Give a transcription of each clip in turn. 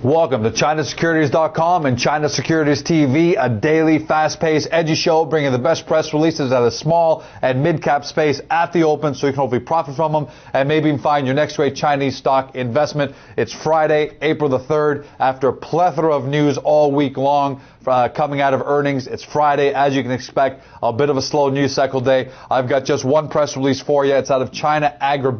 Welcome to China-Securities.com and China Securities TV, a daily, fast-paced, edgy show bringing the best press releases out of the small and mid-cap space at the open so you can hopefully profit from them and maybe even find your next great Chinese stock investment. It's Friday, April the 3rd, after a plethora of news all week long coming out of earnings. It's Friday, as you can expect, a bit of a slow news cycle day. I've got just one press release for you. It's out of China-Agri,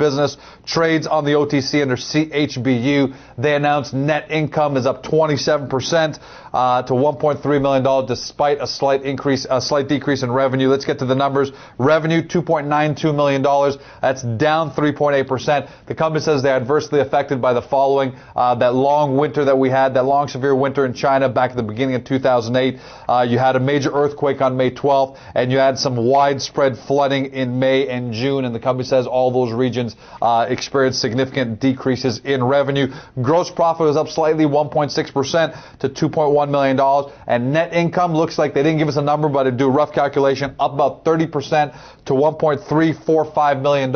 trades on the OTC under CHBU. They announced net income is up 27% to $1.3 million, despite a slight decrease in revenue. Let's get to the numbers. Revenue, $2.92 million. That's down 3.8%. The company says they're adversely affected by the following: that long winter that we had, that long severe winter in China back at the beginning of 2008. You had a major earthquake on May 12th, and you had some widespread flooding in May and June, and the company says all those regions experienced significant decreases in revenue. Gross profit was up slightly, 1.6% to $2.1 million, and net income looks like they didn't give us a number, but to do a rough calculation, up about 30% to $1.345 million,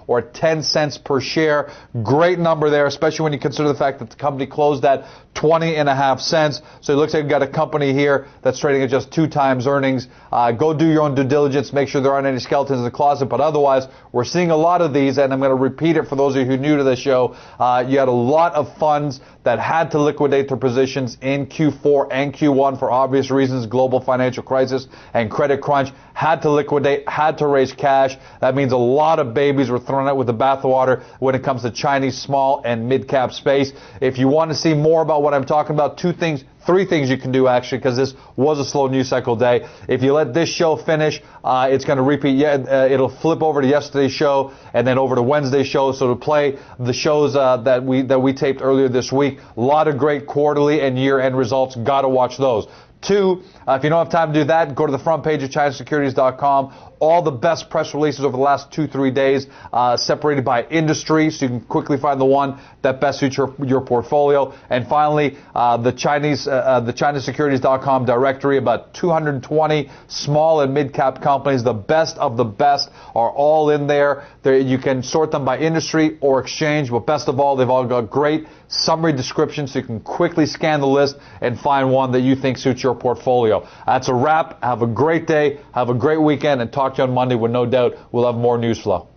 or 10 cents per share. Great number there, especially when you consider the fact that the company closed at 20.5 cents. So it looks like we've got a company here that's trading at just 2 times earnings. Go do your own due diligence, make sure there aren't any skeletons in the closet, but otherwise, we're seeing a lot of these, and I'm going to repeat it for those of you who are new to the show. You had a lot of funds that had to liquidate their positions in Q4 and Q1 for obvious reasons, global financial crisis and credit crunch, had to liquidate, had to raise cash. That means a lot of babies were thrown out with the bathwater when it comes to Chinese small and mid-cap space. If you want to see more about what I'm talking about, 3 things you can do, actually, because this was a slow news cycle day. If you let this show finish, it's going to repeat. It'll flip over to yesterday's show and then over to Wednesday's show. So to play the shows that we taped earlier this week, a lot of great quarterly and year-end results. Got to watch those. 2, if you don't have time to do that, go to the front page of China-Securities.com. All the best press releases over the last 2-3 days, separated by industry, so you can quickly find the one that best suits your portfolio. And finally, the China-Securities.com directory, about 220 small and mid-cap companies. The best of the best are all in there. You can sort them by industry or exchange, but best of all, they've all got great summary descriptions, so you can quickly scan the list and find one that you think suits your portfolio. That's a wrap. Have a great day. Have a great weekend, and talk to you on Monday when no doubt we'll have more news flow.